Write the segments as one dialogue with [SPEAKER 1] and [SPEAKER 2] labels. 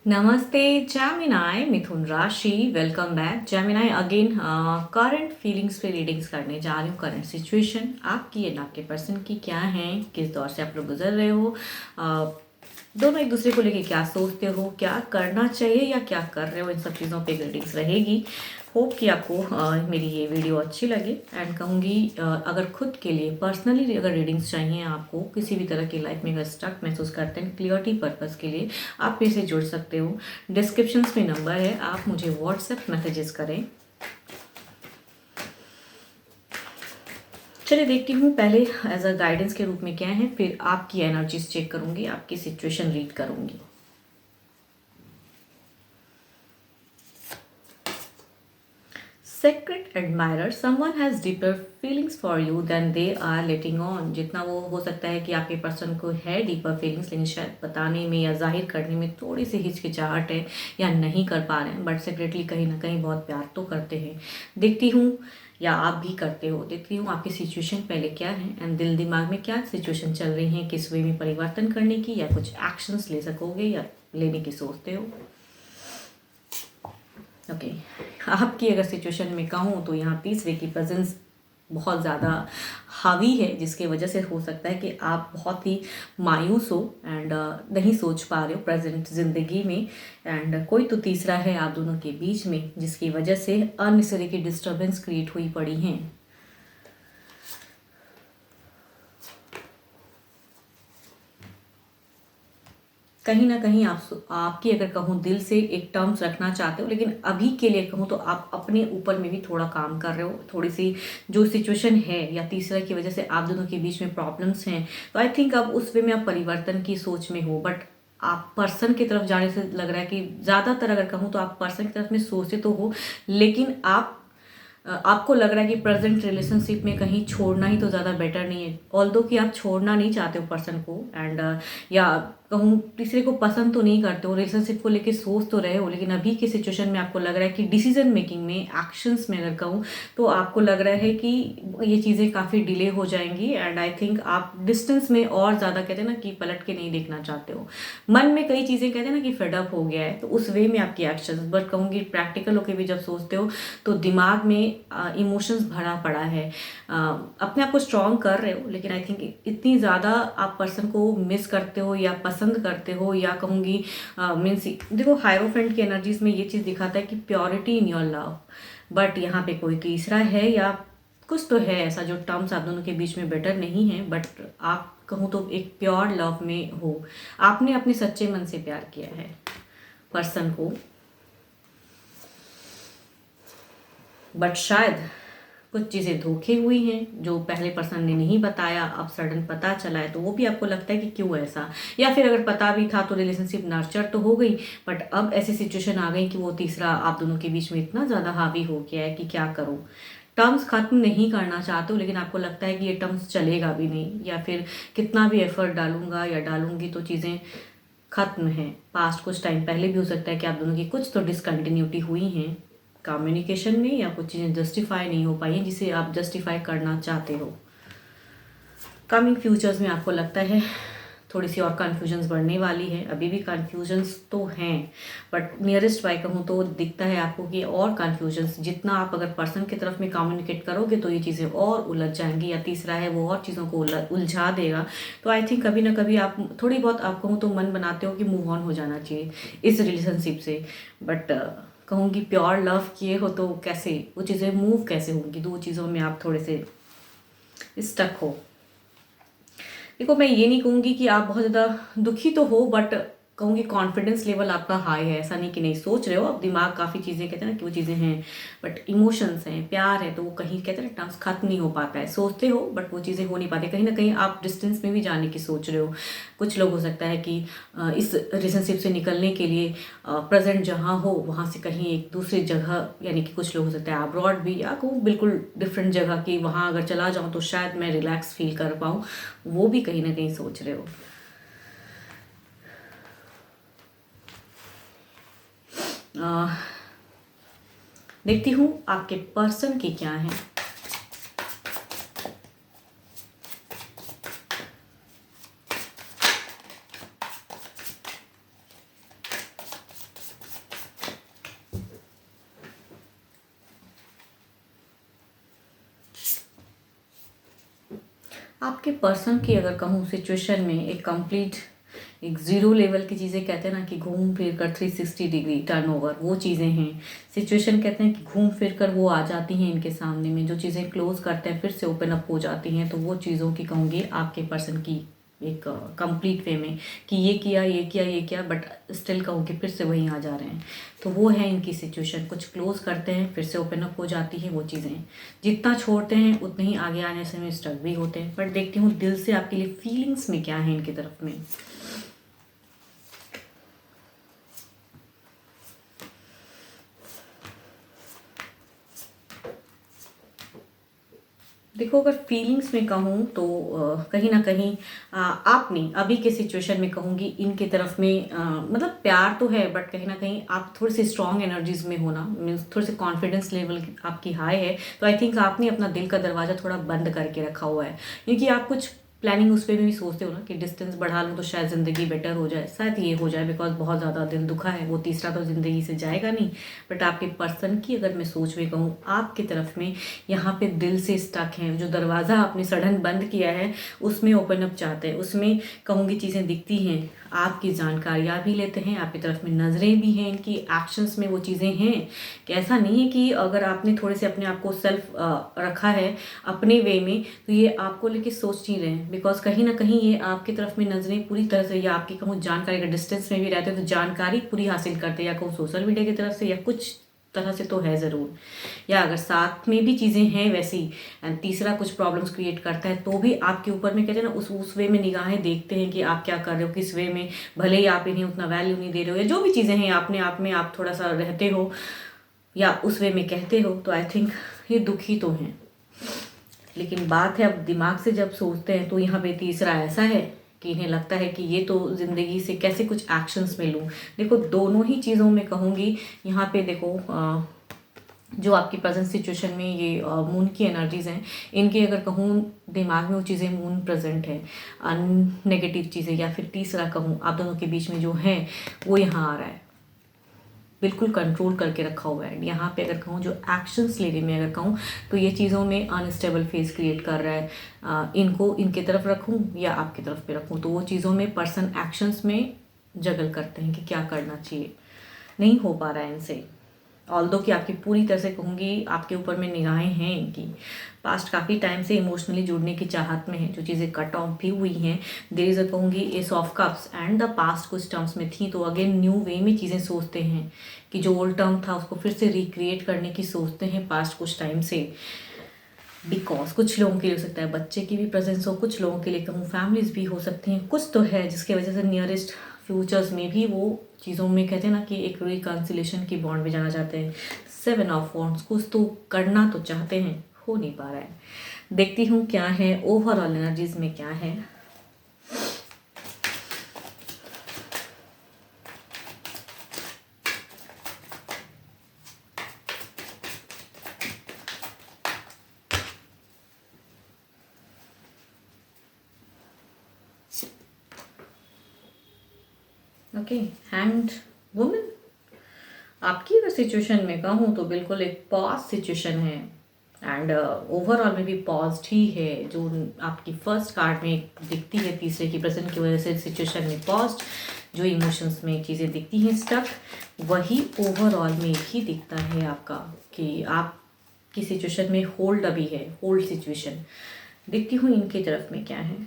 [SPEAKER 1] नमस्ते जैमिनाई मिथुन राशि। Welcome back Gemini again. Current feelings पे रीडिंग्स करने जा रही हूँ। करंट सिचुएशन आपकी एंड आपके पर्सन की क्या है, किस दौर से आप लोग गुजर रहे हो, दोनों एक दूसरे को लेके क्या सोचते हो, क्या करना चाहिए या क्या कर रहे हो, इन सब चीज़ों पे रीडिंग्स रहेगी। होप कि आपको मेरी ये वीडियो अच्छी लगे। एंड कहूँगी अगर खुद के लिए पर्सनली अगर रीडिंग्स चाहिए आपको, किसी भी तरह की लाइफ में अगर स्टक महसूस करते हैं, क्लियरिटी पर्पस के लिए आप मेरे से जुड़ सकते हो। डिस्क्रिप्शन में नंबर है, आप मुझे व्हाट्सएप मैसेजेस करें। चलिए देखती हूँ पहले एज अ गाइडेंस के रूप में क्या है, फिर आपकी एनर्जीज चेक करूँगी, आपकी सिचुएशन रीड करूँगी। Secret admirer, someone has deeper feelings for you than they are letting on। जितना वो हो सकता है कि आपके पर्सन को है डीपर फीलिंग्स, लेकिन शायद बताने में या जाहिर करने में थोड़ी सी हिचकिचाहट है या नहीं कर पा रहे हैं, बट सीक्रेटली कहीं ना कहीं बहुत प्यार तो करते हैं। देखती हूँ या आप भी करते हो। देखती हूँ आपकी सिचुएशन पहले क्या है एंड दिल दिमाग में क्या सिचुएशन चल रही है, किस वे में परिवर्तन करने की या कुछ एक्शंस ले सकोगे या लेने की सोचते हो। ओके आपकी अगर सिचुएशन में कहूँ तो यहाँ तीसरे की प्रेजेंस बहुत ज़्यादा हावी है, जिसके वजह से हो सकता है कि आप बहुत ही मायूस हो एंड नहीं सोच पा रहे हो प्रेजेंट ज़िंदगी में। एंड कोई तो तीसरा है आप दोनों के बीच में, जिसकी वजह से अननेसेसरी की डिस्टर्बेंस क्रिएट हुई पड़ी हैं। कहीं ना कहीं आपकी अगर कहूँ दिल से एक टर्म्स रखना चाहते हो, लेकिन अभी के लिए कहूँ तो आप अपने ऊपर में भी थोड़ा काम कर रहे हो। थोड़ी सी जो सिचुएशन है या तीसरा की वजह से आप दोनों के बीच में प्रॉब्लम्स हैं, तो आई थिंक अब उस वे में आप परिवर्तन की सोच में हो। बट आप पर्सन की तरफ जाने से लग रहा है कि ज़्यादातर अगर कहूँ तो आप पर्सन की तरफ में सोचते तो हो, लेकिन आपको लग रहा है कि प्रेजेंट रिलेशनशिप में कहीं छोड़ना ही तो ज़्यादा बेटर नहीं है। ऑल्दो कि आप छोड़ना नहीं चाहते हो पर्सन को एंड या कहूँ तीसरे को पसंद तो नहीं करते हो, रिलेशनशिप को लेके सोच तो रहे हो, लेकिन अभी की सिचुएशन में आपको लग रहा है कि डिसीजन मेकिंग में, एक्शंस में अगर कहूँ तो आपको लग रहा है कि ये चीज़ें काफ़ी डिले हो जाएंगी। एंड आई थिंक आप डिस्टेंस में और ज़्यादा कहते हैं ना कि पलट के नहीं देखना चाहते हो। मन में कई चीज़ें कहते हैं ना कि फेडअप हो गया है, तो उस वे में आपकी एक्शंस, बट कहूँगी प्रैक्टिकल होकर भी जब सोचते हो तो दिमाग में इमोशंस भरा पड़ा है। अपने आप को स्ट्रॉन्ग कर रहे हो, लेकिन आई थिंक इतनी ज़्यादा आप पर्सन को मिस करते हो या पसंद करते हो, या कहूँगी मीन्स देखो हायरोफेंट की एनर्जीज में ये चीज़ दिखाता है कि purity in your love, but यहाँ पे कोई तीसरा है या कुछ तो है ऐसा जो टर्म्स आप दोनों के बीच में बेटर नहीं है। बट आप कहूँ तो एक प्योर लव में हो, आपने अपने सच्चे मन से प्यार किया है पर्सन को, बट शायद कुछ चीज़ें धोखे हुई हैं जो पहले पर्सन ने नहीं बताया, अब सडन पता चला है, तो वो भी आपको लगता है कि क्यों ऐसा, या फिर अगर पता भी था तो रिलेशनशिप नर्चर तो हो गई, बट अब ऐसी सिचुएशन आ गई कि वो तीसरा आप दोनों के बीच में इतना ज़्यादा हावी हो गया है कि क्या करूँ। टर्म्स खत्म नहीं करना चाहते हो, लेकिन आपको लगता है कि ये टर्म्स चलेगा भी नहीं, या फिर कितना भी एफर्ट डालूंगा या डालूंगी तो चीज़ें खत्म है। पास्ट कुछ टाइम पहले भी हो सकता है कि आप दोनों की कुछ तो डिसकंटिन्यूटी हुई हैं कम्युनिकेशन में, या कुछ चीज़ें जस्टिफाई नहीं हो पाई हैं जिसे आप जस्टिफाई करना चाहते हो। कमिंग फ्यूचर्स में आपको लगता है थोड़ी सी और कन्फ्यूजन्स बढ़ने वाली है। अभी भी कन्फ्यूजन्स तो हैं, बट नियरेस्ट बाय कहूँ तो दिखता है आपको कि और कन्फ्यूजन्स जितना आप अगर पर्सन की तरफ में कम्युनिकेट करोगे तो ये चीज़ें और उलझ जाएंगी, या तीसरा है वो और चीज़ों को उलझा देगा। तो आई थिंक कभी ना कभी आप थोड़ी बहुत आप कहूँ तो मन बनाते हो कि मूव ऑन हो जाना चाहिए इस रिलेशनशिप से, बट कहूँगी प्योर लव किए हो तो कैसे वो चीज़ें मूव कैसे होंगी, दो चीज़ों में आप थोड़े से स्टक हो। देखो मैं ये नहीं कहूँगी कि आप बहुत ज़्यादा दुखी तो हो, बट कहूँगी कॉन्फिडेंस लेवल आपका हाई है। ऐसा नहीं कि नहीं सोच रहे हो, अब दिमाग काफ़ी चीज़ें कहते हैं ना कि वो चीज़ें हैं, बट इमोशंस हैं, प्यार है, तो वो कहीं कहते हैं ना टर्म्स खत्म नहीं हो पाता है। सोचते हो बट वो चीज़ें हो नहीं पाती, कहीं ना कहीं आप डिस्टेंस में भी जाने की सोच रहे हो। कुछ लोग हो सकता है कि इस रिलेशनशिप से निकलने के लिए प्रेजेंट जहाँ हो वहाँ से कहीं एक दूसरी जगह, यानी कि कुछ लोग हो सकता है अब्रॉड भी, या कहूँ बिल्कुल डिफरेंट जगह की, वहाँ अगर चला जाऊँ तो शायद मैं रिलैक्स फील कर पाऊँ, वो भी कहीं ना कहीं सोच रहे हो। देखती हूँ आपके पर्सन की क्या है। आपके पर्सन की अगर कहूँ सिचुएशन में एक कंप्लीट एक ज़ीरो लेवल की चीज़ें कहते हैं ना कि घूम फिर कर 360 डिग्री टर्नओवर, वो चीज़ें हैं। सिचुएशन कहते हैं कि घूम फिर कर वो आ जाती हैं इनके सामने में, जो चीज़ें क्लोज करते हैं फिर से ओपन अप हो जाती हैं। तो वो चीज़ों की कहूँगी आपके पर्सन की एक कंप्लीट वे में कि ये किया ये किया ये किया, बट स्टिल कहूँगी फिर से वहीं आ जा रहे हैं। तो वो है इनकी सिचुएशन, कुछ क्लोज करते हैं फिर से ओपन अप हो जाती है वो चीज़ें। जितना छोड़ते हैं उतने ही आगे आने से में स्टक भी होते हैं। बट देखती हूँ दिल से आपके लिए फीलिंग्स में क्या है इनकी तरफ में। देखो अगर फीलिंग्स में कहूँ तो कहीं ना कहीं आपने अभी के सिचुएशन में कहूँगी इनके तरफ में मतलब प्यार तो है, बट कहीं ना कहीं आप थोड़ी सी स्ट्रॉन्ग एनर्जीज में होना मीन्स थोड़ी सी कॉन्फिडेंस लेवल आपकी हाई है। तो आई थिंक आपने अपना दिल का दरवाज़ा थोड़ा बंद करके रखा हुआ है, क्योंकि आप कुछ प्लानिंग उस पर भी सोचते हो ना कि डिस्टेंस बढ़ा लूँ तो शायद ज़िंदगी बेटर हो जाए। शायद ये हो जाए बिकॉज बहुत ज़्यादा दिल दुखा है, वो तीसरा तो ज़िंदगी से जाएगा नहीं। बट आपके पर्सन की अगर मैं सोच में कहूँ आपकी तरफ में यहाँ पे दिल से स्टक हैं, जो दरवाज़ा आपने सडन बंद किया है उसमें ओपन अप चाहते हैं, उसमें कहूँगी चीज़ें दिखती हैं, आपकी जानकारियाँ भी लेते हैं, आपकी तरफ में नज़रें भी हैं, इनकी एक्शंस में वो चीज़ें हैं कि ऐसा नहीं है कि अगर आपने थोड़े से अपने आप को सेल्फ रखा है अपने वे में तो ये आपको लेके सोच नहीं रहे हैं। बिकॉज कहीं ना कहीं ये आपकी तरफ में नज़रें पूरी तरह से या आपकी कहूँ जानकारी का डिस्टेंस में भी रहते हैं तो जानकारी पूरी हासिल करते हैं, या कहूँ सोशल मीडिया की तरफ से या कुछ तरह से तो है ज़रूर, या अगर साथ में भी चीज़ें हैं वैसी एंड तीसरा कुछ प्रॉब्लम्स क्रिएट करता है तो भी आपके ऊपर में कहते हैं ना उस वे में निगाहें देखते हैं कि आप क्या कर रहे हो, किस वे में, भले ही आप इन्हें उतना वैल्यू नहीं दे रहे हो या जो भी चीज़ें हैं अपने आप में आप थोड़ा सा रहते हो या उस वे में कहते हो, तो आई थिंक ये दुखी तो हैं। लेकिन बात है अब दिमाग से जब सोचते हैं तो यहाँ पे तीसरा ऐसा है कि इन्हें लगता है कि ये तो ज़िंदगी से कैसे कुछ एक्शंस में लूँ। देखो दोनों ही चीज़ों में कहूँगी यहाँ पे देखो जो आपकी प्रेजेंट सिचुएशन में ये मून की एनर्जीज हैं, इनके अगर कहूँ दिमाग में वो चीज़ें मून प्रेजेंट है, नेगेटिव चीज़ें, या फिर तीसरा कहूँ आप दोनों के बीच में जो है वो यहाँ आ रहा है, बिल्कुल कंट्रोल करके रखा हुआ है। यहाँ पे अगर कहूँ जो एक्शंस लेने में अगर कहूँ तो ये चीज़ों में अनस्टेबल फेस क्रिएट कर रहा है। इनको इनके तरफ रखूँ या आपकी तरफ पे रखूँ, तो वो चीज़ों में पर्सन एक्शंस में जगल करते हैं कि क्या करना चाहिए, नहीं हो पा रहा है इनसे। ऑल्दो कि आपकी पूरी तरह से कहूँगी आपके ऊपर में निगाहें हैं इनकी, पास्ट काफ़ी टाइम से इमोशनली जुड़ने की चाहत में है, जो चीज़ें कट ऑफ भी हुई हैं। देयर इज़ अ कहूँगी S of cups and the past कुछ टर्म्स में थी तो अगेन न्यू वे में चीज़ें सोचते हैं कि जो ओल्ड टर्म था उसको फिर से रिक्रिएट करने की सोचते हैं पास्ट कुछ टाइम से। बिकॉज कुछ लोगों के लिए हो सकता है बच्चे की भी प्रेजेंस हो, कुछ लोगों के लिए कहूँ फैमिलीज भी हो सकती हैं, कुछ तो है जिसकी वजह से नियरेस्ट फ्यूचर्स में भी वो चीज़ों में कहते हैं ना कि एक रिकन्सिलेशन की बॉन्ड में जाना चाहते हैं। 7 ऑफ वॉन्ड्स कुछ तो करना तो चाहते हैं, हो नहीं पा रहा है। देखती हूँ क्या है ओवरऑल एनर्जीज में क्या है। ओके, हैंड वुमन आपकी अगर सिचुएशन में कहूँ तो बिल्कुल एक पॉज सिचुएशन है एंड ओवरऑल में भी पॉज्ड ही है। जो आपकी फर्स्ट कार्ड में दिखती है तीसरे की प्रेजेंट की वजह से सिचुएशन में पॉज्ड, जो इमोशंस में चीज़ें दिखती हैं स्टक, वही ओवरऑल में भी दिखता है आपका कि आपकी सिचुएशन में होल्ड अभी है, होल्ड सिचुएशन। देखती हूँ इनकी तरफ में क्या है।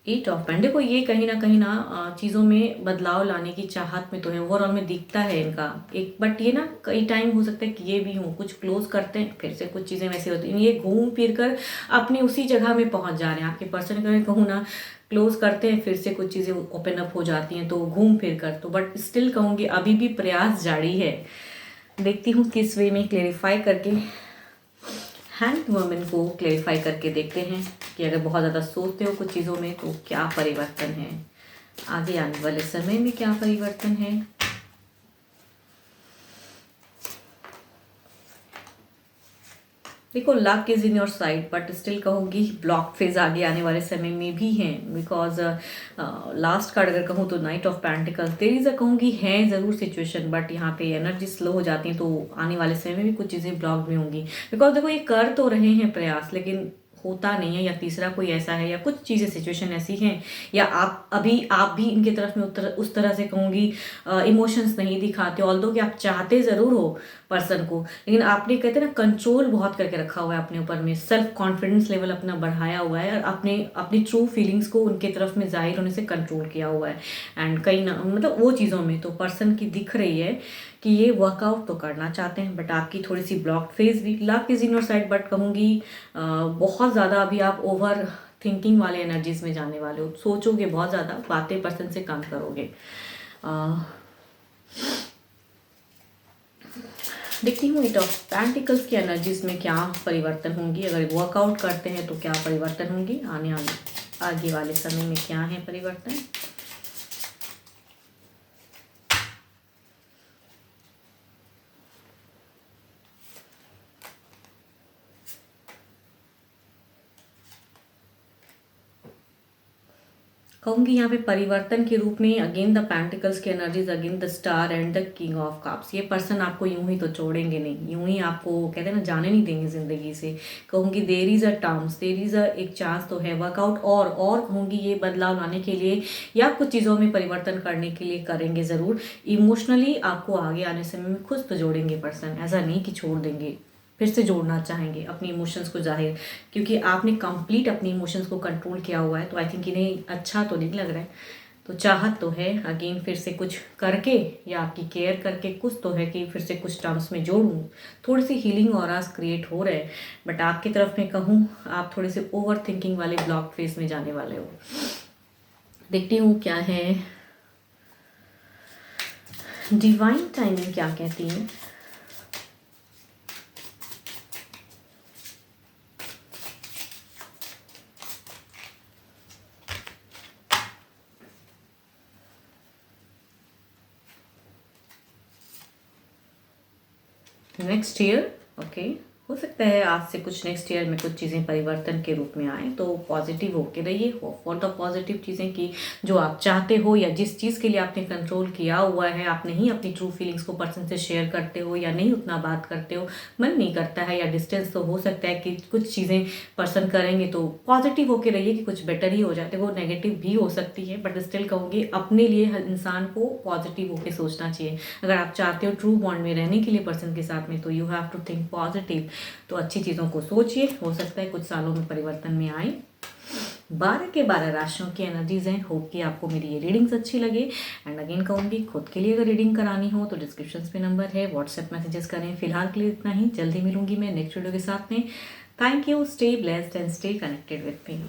[SPEAKER 1] 8 ऑफ पेंट, देखो ये कहीं ना चीज़ों में बदलाव लाने की चाहत में तो है, ओवरऑल में दिखता है इनका एक, बट ये ना कई टाइम हो सकता है कि ये भी हो कुछ क्लोज करते हैं फिर से कुछ चीज़ें वैसी होती हैं, ये घूम फिर कर अपने उसी जगह में पहुंच जा रहे हैं। आपके पर्सन का कहूँ ना क्लोज करते हैं फिर से कुछ चीज़ें ओपन अप हो जाती हैं, तो घूम फिर कर तो बट स्टिल कहूँगी अभी भी प्रयास जारी है। देखती हूँ किस वे में क्लेरिफाई करके हैंड वुमन को क्लेरिफाई करके देखते हैं कि अगर बहुत ज़्यादा सोचते हो कुछ चीज़ों में तो क्या परिवर्तन है, आगे आने वाले समय में क्या परिवर्तन है। देखो luck is in your side but still कहूँगी ब्लॉक फेज आगे आने वाले समय में भी हैं। बिकॉज लास्ट कार्ड अगर कहूँ तो knight of pentacles, there is a कहूँगी है ज़रूर सिचुएशन, बट यहाँ पे एनर्जी स्लो हो जाती है तो आने वाले समय में भी कुछ चीज़ें ब्लॉक में होंगी। बिकॉज देखो ये कर तो रहे हैं प्रयास लेकिन होता नहीं है, या तीसरा कोई ऐसा है, या कुछ चीज़ें सिचुएशन ऐसी हैं, या आप भी इनके तरफ में उस तरह से कहूँगी इमोशंस नहीं दिखाते, ऑल्दो कि आप चाहते ज़रूर हो पर्सन को, लेकिन आपने कहते हैं ना कंट्रोल बहुत करके रखा हुआ है अपने ऊपर में, सेल्फ कॉन्फिडेंस लेवल अपना बढ़ाया हुआ है, और आपने अपनी ट्रू फीलिंग्स को उनके तरफ में जाहिर होने से कंट्रोल किया हुआ है। एंड कहीं ना मतलब वो चीज़ों में तो पर्सन की दिख रही है कि ये वर्कआउट तो करना चाहते हैं, बट आपकी थोड़ी सी ब्लॉक्ड फेज भी, luck is in your side, but कहूँगी बहुत ज़्यादा अभी आप ओवर थिंकिंग वाले एनर्जीज में जाने वाले हो, सोचोगे बहुत ज़्यादा, बातें पर्सन से कम करोगे। देखती हूँ एट ऑफ पेंटिकल्स की एनर्जीज में क्या परिवर्तन होंगी, अगर वर्कआउट करते हैं तो क्या परिवर्तन होंगी, आगे वाले समय में क्या है परिवर्तन। कहूँगी यहाँ पे परिवर्तन के रूप में अगेन द पेंटिकल्स की energies, again the star and the king of cups. ये पर्सन आपको यूं ही तो छोड़ेंगे नहीं, यूं ही आपको कहते हैं ना जाने नहीं देंगे ज़िंदगी से। कहूँगी there is a terms, there is a एक चांस तो है वर्कआउट, और कहूँगी ये बदलाव लाने के लिए या कुछ चीज़ों में परिवर्तन करने के लिए करेंगे ज़रूर। इमोशनली आपको आगे आने समय में खुद तो जोड़ेंगे पर्सन, ऐसा नहीं कि छोड़ देंगे, फिर से जोड़ना चाहेंगे अपनी इमोशंस को जाहिर, क्योंकि आपने कंप्लीट अपनी इमोशंस को कंट्रोल किया हुआ है, तो आई थिंक इन्हें अच्छा तो नहीं लग रहा है, तो चाहत तो है अगेन फिर से कुछ करके या आपकी केयर करके कुछ तो है कि फिर से कुछ टर्म्स में जोड़ूँ, थोड़ी सी हीलिंग ऑरास क्रिएट हो रहे हैं, बट आपकी तरफ में कहूँ आप थोड़े से ओवर थिंकिंग वाले ब्लॉक फेस में जाने वाले हो। देखती हूँ क्या है डिवाइन टाइमिंग क्या कहती है। नेक्स्ट ईयर ओके, हो सकता है आज से कुछ नेक्स्ट ईयर में कुछ चीज़ें परिवर्तन के रूप में आए, तो पॉजिटिव होके रहिए, हो फॉर द पॉजिटिव चीज़ें कि जो आप चाहते हो या जिस चीज़ के लिए आपने कंट्रोल किया हुआ है, आप नहीं अपनी ट्रू फीलिंग्स को पर्सन से शेयर करते हो या नहीं उतना बात करते हो, मन नहीं करता है या डिस्टेंस, तो हो सकता है कि कुछ चीज़ें पर्सन करेंगे, तो पॉजिटिव होके रहिए कि कुछ बेटर ही हो जाते, वो नेगेटिव भी हो सकती है, बट स्टिल कहूँगी अपने लिए हर इंसान को पॉजिटिव होके सोचना चाहिए। अगर आप चाहते हो ट्रू बॉन्ड में रहने के लिए पर्सन के साथ में, तो you have to think positive, तो अच्छी चीज़ों को सोचिए, हो सकता है कुछ सालों में परिवर्तन में आए। 12 के 12 राशियों की एनर्जीज हैं, होप कि आपको मेरी ये रीडिंग्स अच्छी लगे। एंड अगेन कहूँगी खुद के लिए अगर रीडिंग करानी हो तो डिस्क्रिप्शन पे नंबर है, व्हाट्सएप मैसेजेस करें। फिलहाल के लिए इतना ही, जल्दी मिलूंगी मैं नेक्स्ट वीडियो के साथ में। Thank you, stay blessed and stay connected with me.